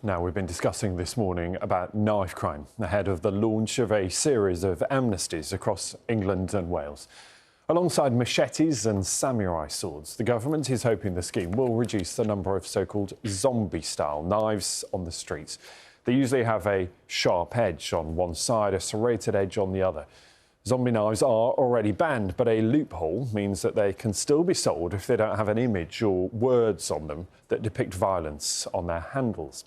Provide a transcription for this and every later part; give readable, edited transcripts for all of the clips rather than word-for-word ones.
Now, we've been discussing this morning about knife crime ahead of the launch of a series of amnesties across England and Wales. Alongside machetes and samurai swords, the government is hoping the scheme will reduce the number of so-called zombie-style knives on the streets. They usually have a sharp edge on one side, a serrated edge on the other. Zombie knives are already banned, but a loophole means that they can still be sold if they don't have an image or words on them that depict violence on their handles.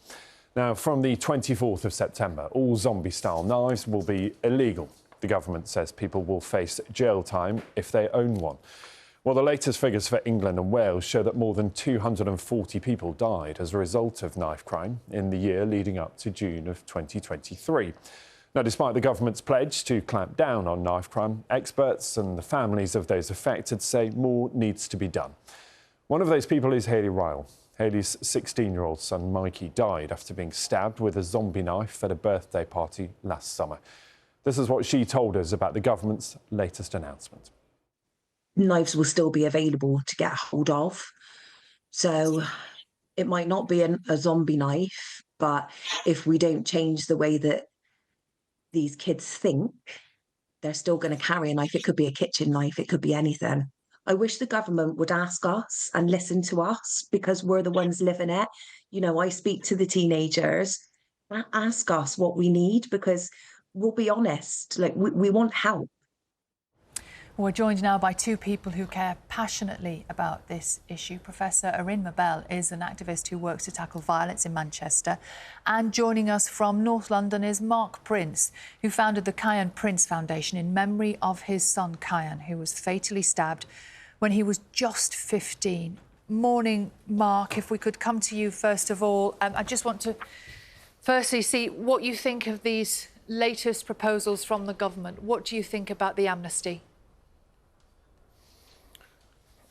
Now, from the 24th of September, all zombie-style knives will be illegal. The government says people will face jail time if they own one. Well, the latest figures for England and Wales show that more than 240 people died as a result of knife crime in the year leading up to June of 2023. Now, despite the government's pledge to clamp down on knife crime, experts and the families of those affected say more needs to be done. One of those people is Hayley Ryle. Hayley's 16-year-old son, Mikey, died after being stabbed with a zombie knife at a birthday party last summer. This is what she told us about the government's latest announcement. Knives will still be available to get hold of. So it might not be a zombie knife, but if we don't change the way that these kids think, they're still going to carry a knife. It could be a kitchen knife, it could be anything. I wish the government would ask us and listen to us because we're the ones living it. You know, I speak to the teenagers, ask us what we need because we'll be honest, like we want help. We're joined now by two people who care passionately about this issue. Professor Erinma is an activist who works to tackle violence in Manchester. And joining us from North London is Mark Prince, who founded the Kiyan Prince Foundation in memory of his son Kiyan, who was fatally stabbed when he was just 15. Morning, Mark. If we could come to you first of all. I just want to firstly see what you think of these latest proposals from the government. What do you think about the amnesty?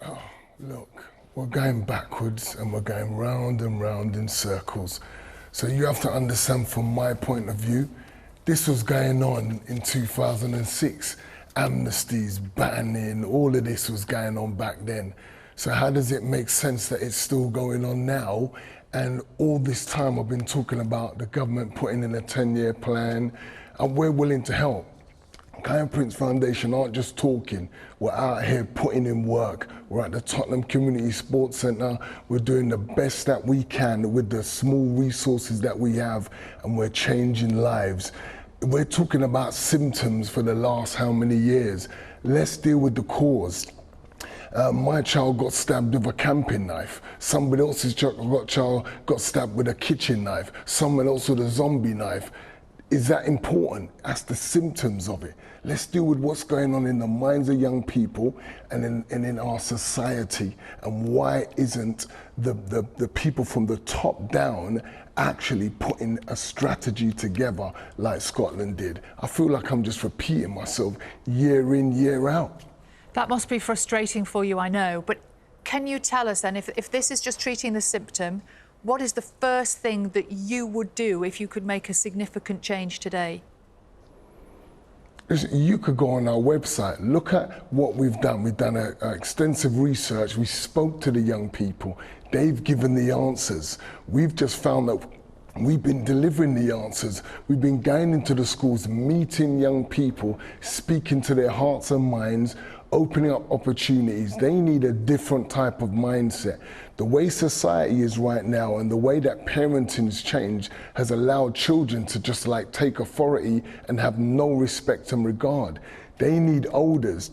Oh, look, we're going backwards and we're going round and round in circles. So you have to understand from my point of view, this was going on in 2006. Amnesties, banning, all of this was going on back then. So how does it make sense that it's still going on now? And all this time I've been talking about the government putting in a 10-year plan and we're willing to help. Kiyan Prince Foundation aren't just talking, we're out here putting in work. We're at the Tottenham Community Sports Centre, we're doing the best that we can with the small resources that we have and we're changing lives. We're talking about symptoms for the last how many years. Let's deal with the cause. My child got stabbed with a camping knife. Somebody else's child got stabbed with a kitchen knife. Someone else with a zombie knife. Is that important? That's the symptoms of it. Let's deal with what's going on in the minds of young people and in our society. And why isn't the people from the top down actually putting a strategy together like Scotland did? I feel like I'm just repeating myself year in, year out. That must be frustrating for you, I know. But can you tell us then, if this is just treating the symptom, what is the first thing that you would do if you could make a significant change today? You could go on our website, look at what we've done. We've done extensive research. We spoke to the young people. They've given the answers. We've just found that we've been delivering the answers. We've been going into the schools, meeting young people, speaking to their hearts and minds, opening up opportunities. They need a different type of mindset. The way society is right now and the way that parenting's changed has allowed children to just like take authority and have no respect and regard. They need elders.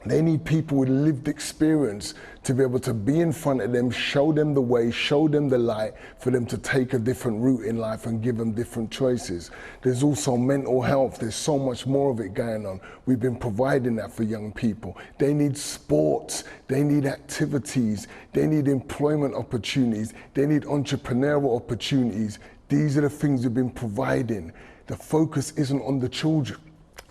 They need people with lived experience to be able to be in front of them, show them the way, show them the light, for them to take a different route in life and give them different choices. There's also mental health. There's so much more of it going on. We've been providing that for young people. They need sports. They need activities. They need employment opportunities. They need entrepreneurial opportunities. These are the things we've been providing. The focus isn't on the children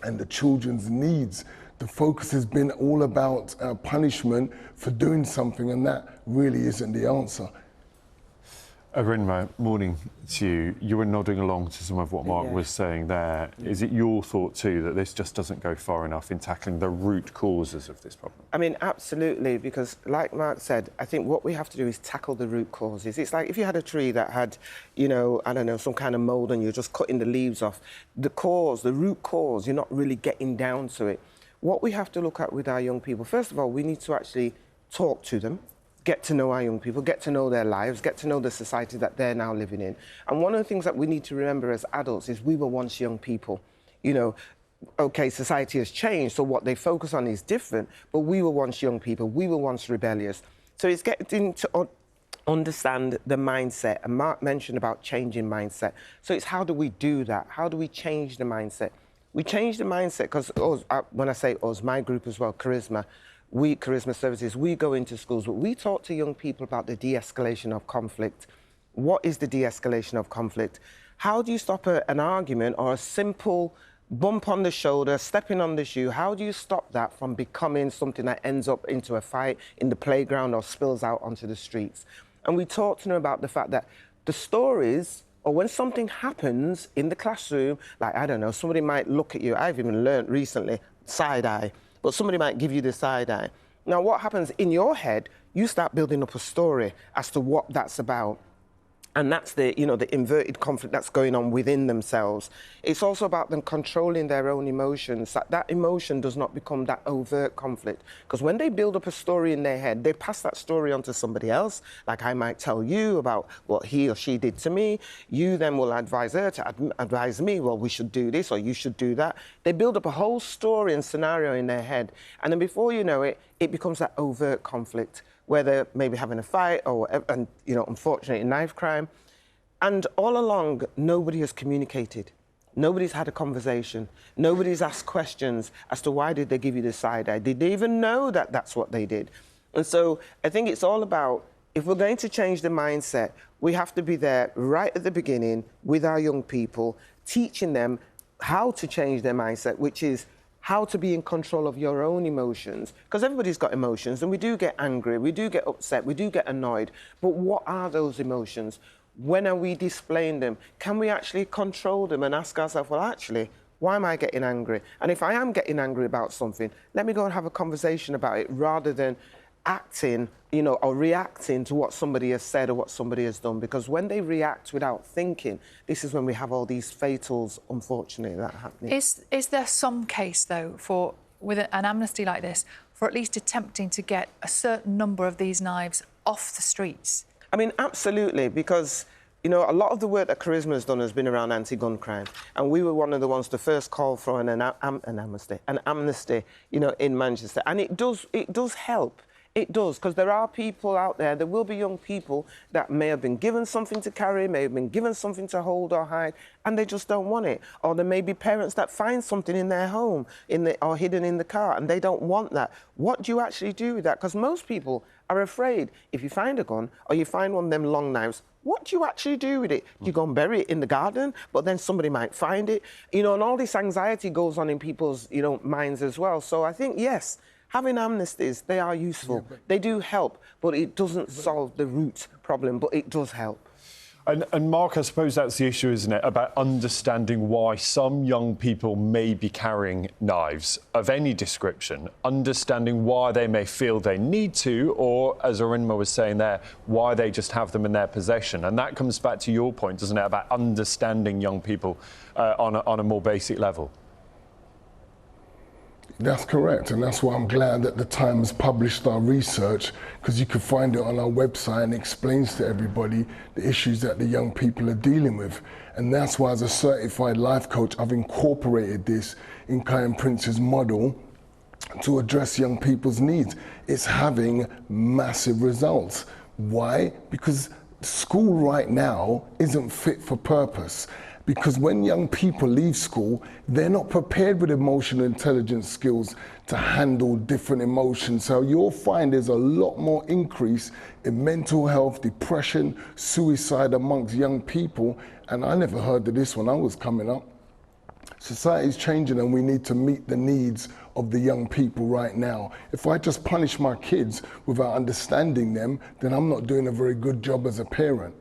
and the children's needs. The focus has been all about punishment for doing something, and that really isn't the answer. Erinma, morning to you. You were nodding along to some of what Mark was saying there. Is it your thought too that this just doesn't go far enough in tackling the root causes of this problem? I mean, absolutely, because like Mark said, I think what we have to do is tackle the root causes. It's like if you had a tree that had, you know, I don't know, some kind of mould and you're just cutting the leaves off, the root cause, you're not really getting down to it. What we have to look at with our young people, first of all, we need to actually talk to them, get to know our young people, get to know their lives, get to know the society that they're now living in. And one of the things that we need to remember as adults is we were once young people. You know, okay, society has changed, so what they focus on is different, but we were once young people, we were once rebellious. So it's getting to understand the mindset, and Mark mentioned about changing mindset. So it's how do we do that? How do we change the mindset? We change the mindset because, when I say us, my group as well, Charisma Services, we go into schools, but we talk to young people about the de-escalation of conflict. What is the de-escalation of conflict? How do you stop an argument or a simple bump on the shoulder, stepping on the shoe? How do you stop that from becoming something that ends up into a fight in the playground or spills out onto the streets? And we talk to them about the fact that the stories, or when something happens in the classroom, like, I don't know, somebody might look at you, I've even learned recently, side eye, but somebody might give you the side eye. Now, what happens in your head, you start building up a story as to what that's about. And that's the, you know, the inverted conflict that's going on within themselves. It's also about them controlling their own emotions. That emotion does not become that overt conflict. Because when they build up a story in their head, they pass that story on to somebody else. Like I might tell you about what he or she did to me. You then will advise her to advise me, well, we should do this or you should do that. They build up a whole story and scenario in their head. And then before you know it, it becomes that overt conflict, where they're maybe having a fight or whatever, and, you know, unfortunately, knife crime. And all along, nobody has communicated. Nobody's had a conversation. Nobody's asked questions as to why did they give you the side eye? Did they even know that that's what they did? And so I think it's all about, if we're going to change the mindset, we have to be there right at the beginning with our young people, teaching them how to change their mindset, which is how to be in control of your own emotions. Because everybody's got emotions, and we do get angry, we do get upset, we do get annoyed. But what are those emotions? When are we displaying them? Can we actually control them and ask ourselves, well, actually, why am I getting angry? And if I am getting angry about something, let me go and have a conversation about it rather than acting, you know, or reacting to what somebody has said or what somebody has done. Because when they react without thinking, this is when we have all these fatals, unfortunately, that happening. Is there some case, though, for with an amnesty like this, for at least attempting to get a certain number of these knives off the streets? I mean, absolutely, because, you know, a lot of the work that Charisma has done has been around anti-gun crime. And we were one of the ones to first call for an amnesty, you know, in Manchester. And it does help. It does, because there are people out there, there will be young people that may have been given something to carry, may have been given something to hold or hide, and they just don't want it. Or there may be parents that find something in their home or hidden in the car, and they don't want that. What do you actually do with that? Because most people are afraid if you find a gun or you find one of them long knives, what do you actually do with it? Do you go and bury it in the garden, but then somebody might find it? You know, and all this anxiety goes on in people's, you know, minds as well. So I think, yes, having amnesties, they are useful. Yeah, they do help, but it doesn't solve the root problem, but it does help. And Mark, I suppose that's the issue, isn't it, about understanding why some young people may be carrying knives of any description, understanding why they may feel they need to, or, as Erinma was saying there, why they just have them in their possession. And that comes back to your point, doesn't it, about understanding young people on a more basic level. That's correct, and that's why I'm glad that the Times published our research, because you can find it on our website and it explains to everybody the issues that the young people are dealing with. And that's why, as a certified life coach, I've incorporated this in Kiyan Prince's model to address young people's needs. It's having massive results. Why? Because school right now isn't fit for purpose. Because when young people leave school, they're not prepared with emotional intelligence skills to handle different emotions. So you'll find there's a lot more increase in mental health, depression, suicide amongst young people. And I never heard of this when I was coming up. Society's changing and we need to meet the needs of the young people right now. If I just punish my kids without understanding them, then I'm not doing a very good job as a parent.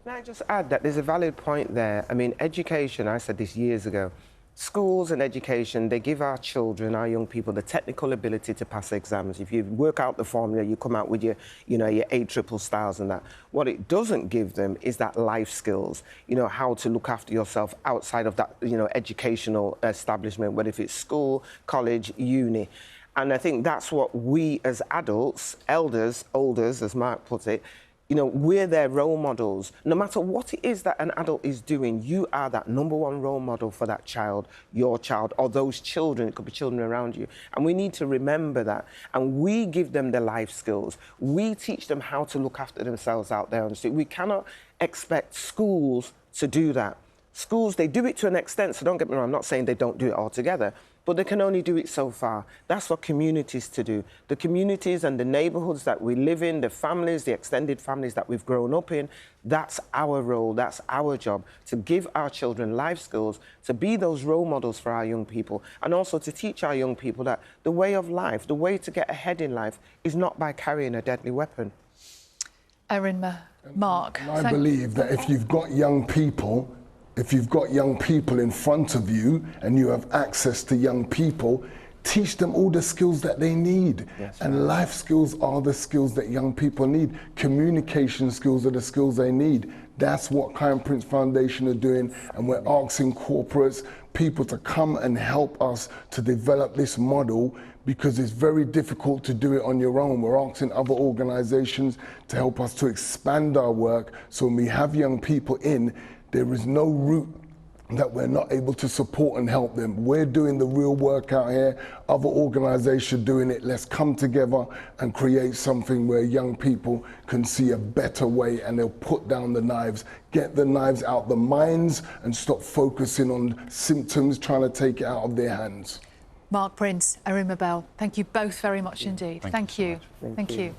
Can I just add that there's a valid point there? I mean, education, I said this years ago, schools and education, they give our children, our young people, the technical ability to pass exams. If you work out the formula, you come out with your, your A triple styles and that. What it doesn't give them is that life skills, how to look after yourself outside of that, educational establishment, whether if it's school, college, uni. And I think that's what we as adults, elders, olders, as Mark put it, we're their role models. No matter what it is that an adult is doing, you are that #1 role model for that child, your child, or those children. It could be children around you. And we need to remember that. And we give them the life skills. We teach them how to look after themselves out there on the street. We cannot expect schools to do that. Schools, they do it to an extent, so don't get me wrong, I'm not saying they don't do it altogether, but they can only do it so far. That's for communities to do. The communities and the neighbourhoods that we live in, the families, the extended families that we've grown up in, that's our role, that's our job, to give our children life skills, to be those role models for our young people, and also to teach our young people that the way of life, the way to get ahead in life, is not by carrying a deadly weapon. Erinma, Mark. And I believe that if you've got young people in front of you and you have access to young people, teach them all the skills that they need. Yes, and life skills are the skills that young people need. Communication skills are the skills they need. That's what Kiyan Prince Foundation are doing, and we're asking corporates, people to come and help us to develop this model, because it's very difficult to do it on your own. We're asking other organizations to help us to expand our work, so when we have young people in, there is no route that we're not able to support and help them. We're doing the real work out here. Other organizations doing it. Let's come together and create something where young people can see a better way, and they'll put down the knives, get the knives out the minds, and stop focusing on symptoms, trying to take it out of their hands. Mark Prince, Erinma Bell, thank you both very much indeed. Thank you. Thank you.